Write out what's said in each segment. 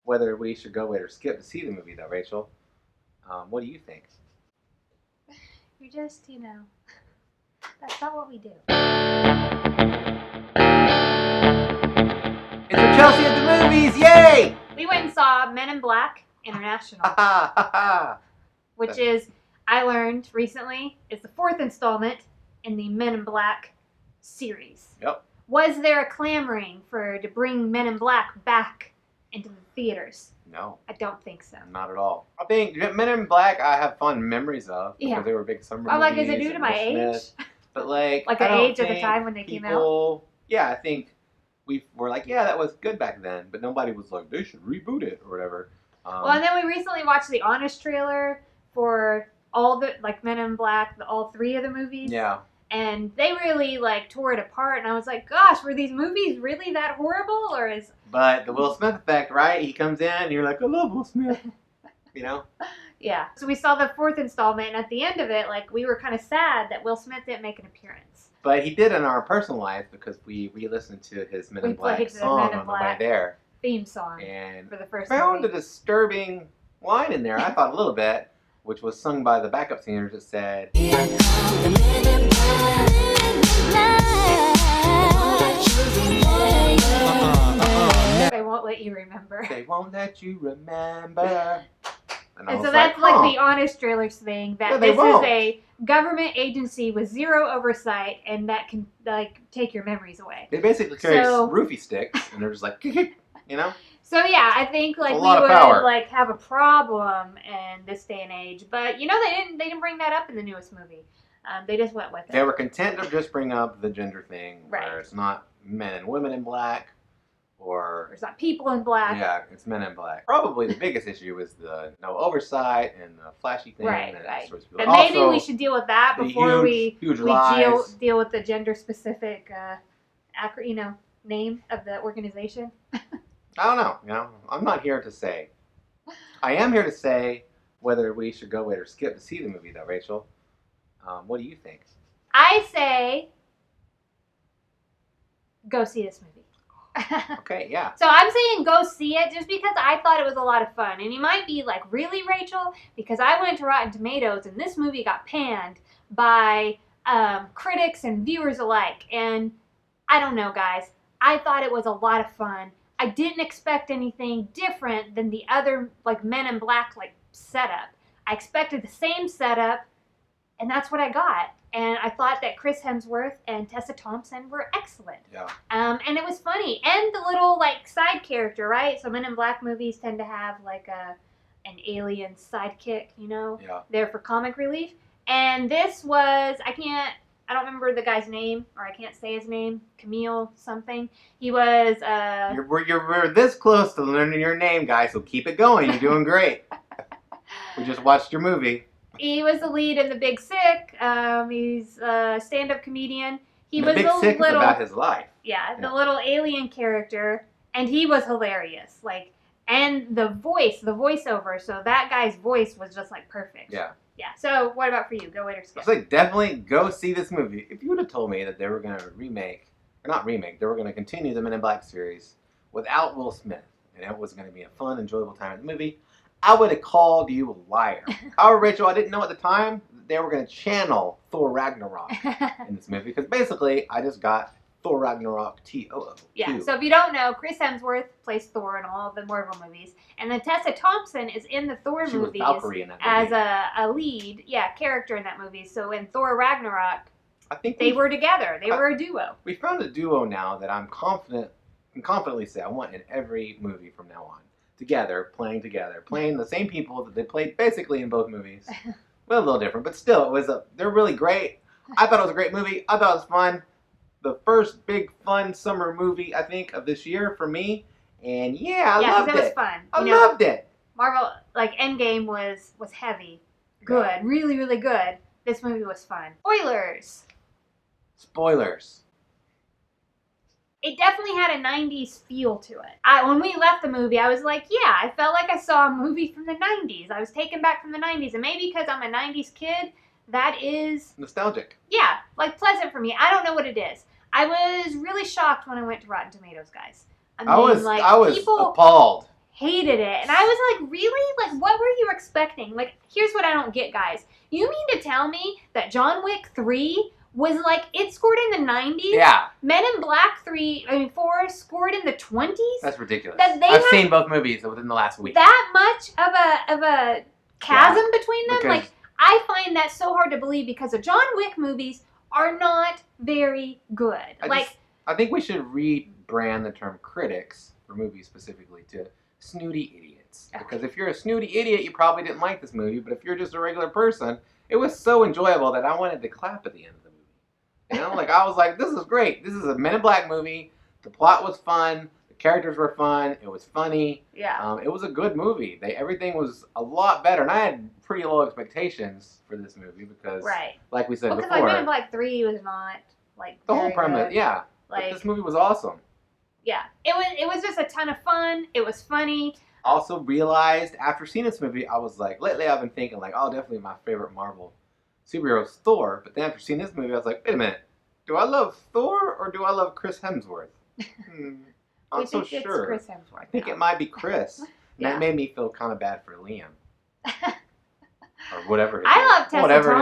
whether we should go with or skip to see the movie, though, Rachel. What do you think? You're just, that's not what we do. It's the Chelsea at the movies! Yay! We went and saw Men in Black International, which is, I learned recently, is the 4th installment in the Men in Black series. Yep. Was there a clamoring to bring Men in Black back into the theaters? No. I don't think so. Not at all. I think Men in Black I have fond memories of because they were big summer movies. Like, is it due to my age? But like the age at the time when they came out? Yeah, I think we were like, yeah, that was good back then, but nobody was like, they should reboot it or whatever. Well, and then we recently watched the Honest trailer for all the, Men in Black, all 3 of the movies. Yeah. And they really, tore it apart, and I was like, gosh, were these movies really that horrible, or is... But the Will Smith effect, right? He comes in, and you're like, I love Will Smith. Yeah. So we saw the 4th installment, and at the end of it, we were kind of sad that Will Smith didn't make an appearance. But he did in our personal life because we listened to his Men in Black song on the way there. Theme song and for the first found movie. a disturbing line in there, I thought a little bit, which was sung by the backup singers that said, They won't let you remember. They won't let you remember. And so that's the Honest trailers thing, that this is a government agency with 0 oversight and that can take your memories away. They basically carry roofie sticks and they're just like, So yeah, I think we would have a problem in this day and age. But they didn't bring that up in the newest movie. They just went with it. They were content to just bring up the gender thing, right? Where it's not men and women in black, or it's not people in black. Yeah, it's men in black. Probably the biggest issue is the no oversight and the flashy thing. Right. And maybe we should deal with that before we deal with the gender specific, name of the organization. I don't know. I'm not here to say. I am here to say whether we should go with or skip to see the movie, though, Rachel. What do you think? I say go see this movie. Okay, yeah. So I'm saying go see it just because I thought it was a lot of fun. And you might be like, really, Rachel? Because I went to Rotten Tomatoes and this movie got panned by critics and viewers alike. And I don't know, guys. I thought it was a lot of fun. I didn't expect anything different than the other Men in Black setup. I expected the same setup, and that's what I got. And I thought that Chris Hemsworth and Tessa Thompson were excellent. Yeah. And it was funny. And the little side character, right? So Men in Black movies tend to have an alien sidekick, Yeah. there for comic relief. And this was, I don't remember the guy's name, or I can't say his name. Camille something. He was... You're this close to learning your name, guys, so keep it going. You're doing great. We just watched your movie. He was the lead in The Big Sick. He's a stand-up comedian. He was The Big Sick is about his life. Yeah, the little alien character. And he was hilarious. And the voiceover. So that guy's voice was just perfect. Yeah. Yeah, so what about for you? Go with or skip? I was definitely go see this movie. If you would have told me that they were going to they were going to continue the Men in Black series without Will Smith, and it was going to be a fun, enjoyable time in the movie, I would have called you a liar. However, Rachel, I didn't know at the time that they were going to channel Thor Ragnarok in this movie, because basically, I just got Thor Ragnarok TOO. Yeah, so if you don't know, Chris Hemsworth plays Thor in all of the Marvel movies. And then Tessa Thompson is in the Thor movies as a lead character in that movie. So in Thor Ragnarok, I think they were together. They were a duo. We found a duo now that I can confidently say I want in every movie from now on. Playing the same people that they played basically in both movies. Well, a little different, but still, they're really great. I thought it was a great movie. I thought it was fun. The first big fun summer movie, I think, of this year for me. And I loved it. It was fun. I loved it. Marvel, Endgame was heavy. Good. Really, really good. This movie was fun. Spoilers. It definitely had a 90s feel to it. When we left the movie, I was like, I felt like I saw a movie from the 90s. I was taken back from the 90s. And maybe because I'm a 90s kid, that is... nostalgic. Yeah, pleasant for me. I don't know what it is. I was really shocked when I went to Rotten Tomatoes, guys. I was appalled. hated it. And I was like, really? Like, what were you expecting? Like, here's what I don't get, guys. You mean to tell me that John Wick 3 was like, it scored in the 90s? Yeah. Men in Black 4 scored in the 20s? That's ridiculous. I've seen both movies within the last week. That much of a chasm between them? Like, I find that so hard to believe because the John Wick movies are not very good. I think we should rebrand the term critics for movies specifically to snooty idiots. Okay. Because if you're a snooty idiot, you probably didn't like this movie. But if you're just a regular person, it was so enjoyable that I wanted to clap at the end of the movie. You know, like I was like, this is great. This is a Men in Black movie. The plot was fun. The characters were fun. It was funny. Yeah. It was a good movie. Everything was a lot better. And I had pretty low expectations for this movie because, like we said before. Because Men in Black 3 was not, like, the whole premise, good. yeah. Like, but this movie was awesome. Yeah. It was just a ton of fun. It was funny. Also realized after seeing this movie, I was like, lately I've been thinking like, oh, definitely my favorite Marvel superhero is Thor. But then after seeing this movie, I was like, wait a minute, do I love Thor or do I love Chris Hemsworth? I'm so sure. It's Chris Hemsworth. I think it might be Chris. And that made me feel kind of bad for Liam. Or whatever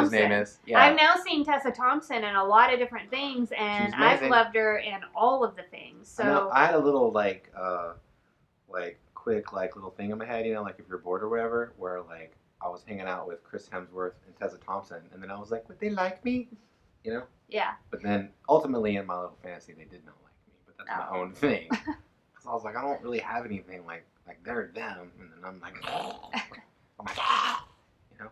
his name is. Yeah. I've now seen Tessa Thompson in a lot of different things, and I've loved her in all of the things. So I had a little quick little thing in my head, you know, like if you're bored or whatever, where like I was hanging out with Chris Hemsworth and Tessa Thompson, and then I was like, would they like me? You know? Yeah. But then ultimately in my little fantasy, they did not like me, but that's my own thing. So I was like, I don't really have anything like they're them, and then I'm like, you know.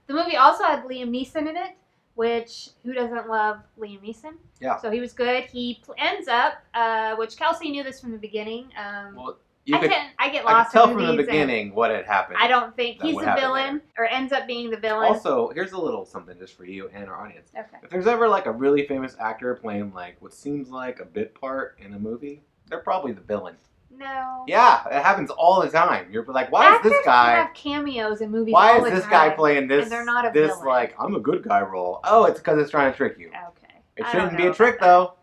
The movie also had Liam Neeson in it, which, who doesn't love Liam Neeson? Yeah. So he was good. He ends up, which Kelsey knew this from the beginning. Well, I get lost in movies. I could tell from the beginning what had happened. I don't think he's the villain, or ends up being the villain. Also, here's a little something just for you and our audience. Okay. If there's ever like a really famous actor playing like what seems like a bit part in a movie, they're probably the villain. No. Yeah, it happens all the time. You're like, why is this guy have cameos in movies? Why all is the this time, guy playing this? And they're not a this villain. Like I'm a good guy role. Oh, it's because it's trying to trick you. Okay. It shouldn't be a trick though.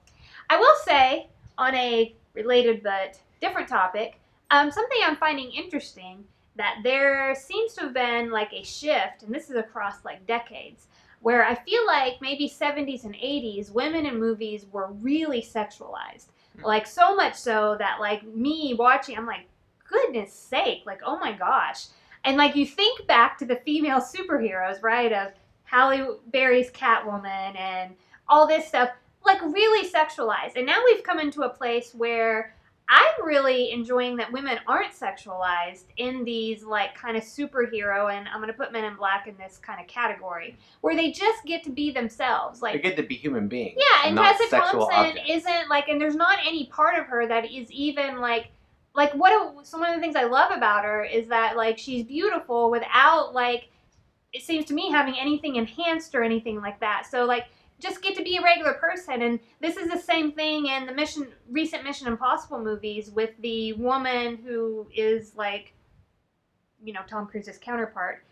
I will say on a related but different topic, something I'm finding interesting that there seems to have been like a shift, and this is across like decades, where I feel like maybe 70s and 80s women in movies were really sexualized. Like, so much so that, like, me watching, I'm like, goodness sake, like, oh my gosh. And, like, you think back to the female superheroes, right, of Halle Berry's Catwoman and all this stuff, like, really sexualized. And now we've come into a place where I'm really enjoying that women aren't sexualized in these, like, kind of superhero, and I'm going to put Men in Black in this kind of category, where they just get to be themselves. Like, they get to be human beings. Yeah, and Tessa Thompson objects. isn't, like, and there's not any part of her that is even, like so one of the things I love about her is that, like, she's beautiful without, like, it seems to me having anything enhanced or anything like that. So, like, just get to be a regular person. And this is the same thing in the recent Mission Impossible movies with the woman who is like, you know, Tom Cruise's counterpart.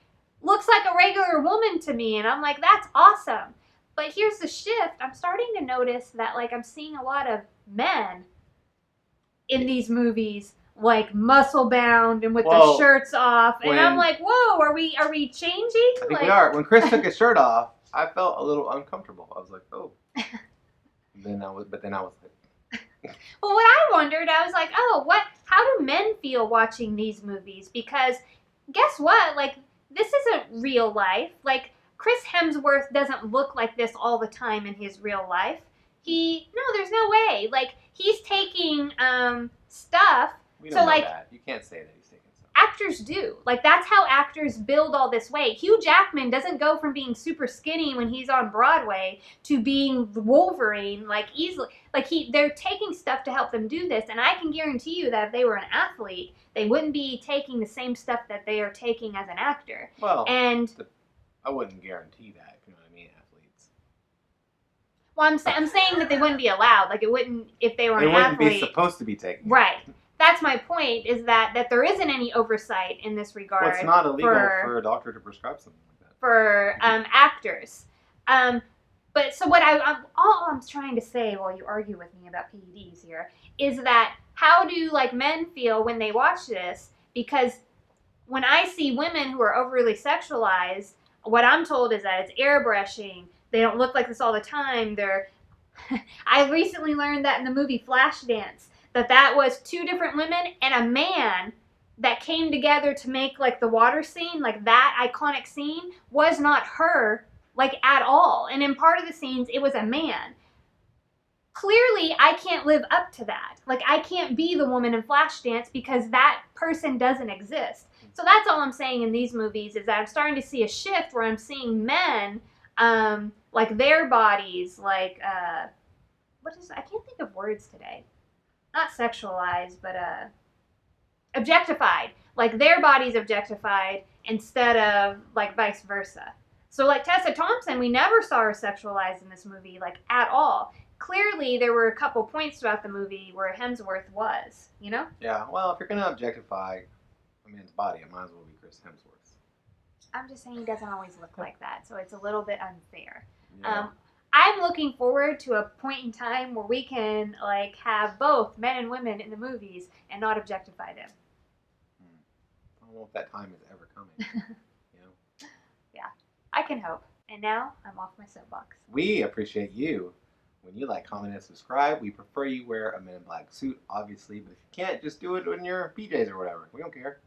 Looks like a regular woman to me, and I'm like, that's awesome. But here's the shift. I'm starting to notice that, like, I'm seeing a lot of men in these movies, like, muscle bound and with their shirts off. And I'm like, whoa, are we changing? I think we are. When Chris took his shirt off, I felt a little uncomfortable. I was like, oh. Then I was like. Well, what I wondered, I was like, oh, how do men feel watching these movies? Because guess what? Like, this isn't real life. Like, Chris Hemsworth doesn't look like this all the time in his real life. There's no way. Like, he's taking stuff. We don't know that. You can't say that he's taking stuff. Actors do. Like, that's how actors build all this weight. Hugh Jackman doesn't go from being super skinny when he's on Broadway to being Wolverine, like, easily. Like, they're taking stuff to help them do this, and I can guarantee you that if they were an athlete, they wouldn't be taking the same stuff that they are taking as an actor. Well, and I wouldn't guarantee that, if you know what I mean, athletes. Well, I'm saying that they wouldn't be allowed. Like, it wouldn't, if they were an athlete. They wouldn't be supposed to be taking it. Right. That's my point, is that there isn't any oversight in this regard. Well, it's not illegal for a doctor to prescribe something like that. For actors. But so what all I'm trying to say while you argue with me about PEDs here is that how do, like, men feel when they watch this because when I see women who are overly sexualized, what I'm told is that it's airbrushing. They don't look like this all the time. I recently learned that in the movie Flashdance, that was two different women and a man that came together to make like the water scene, like that iconic scene, was not her, like at all. And in part of the scenes, it was a man. Clearly, I can't live up to that. Like, I can't be the woman in Flashdance because that person doesn't exist. So that's all I'm saying in these movies, is that I'm starting to see a shift where I'm seeing men, like their bodies, like, I can't think of words today. Not sexualized, but objectified. Like, their body's objectified instead of, like, vice versa. So, like, Tessa Thompson, we never saw her sexualized in this movie, like, at all. Clearly, there were a couple points throughout the movie where Hemsworth was, you know? Yeah, well, if you're going to objectify a man's body, it might as well be Chris Hemsworth. I'm just saying he doesn't always look like that, so it's a little bit unfair. Yeah. I'm looking forward to a point in time where we can, like, have both men and women in the movies and not objectify them. I don't know if that time is ever coming. You know? Yeah, I can hope. And now, I'm off my soapbox. We appreciate you. When you like, comment, and subscribe, we prefer you wear a Men in Black suit, obviously, but if you can't, just do it in your PJs or whatever. We don't care.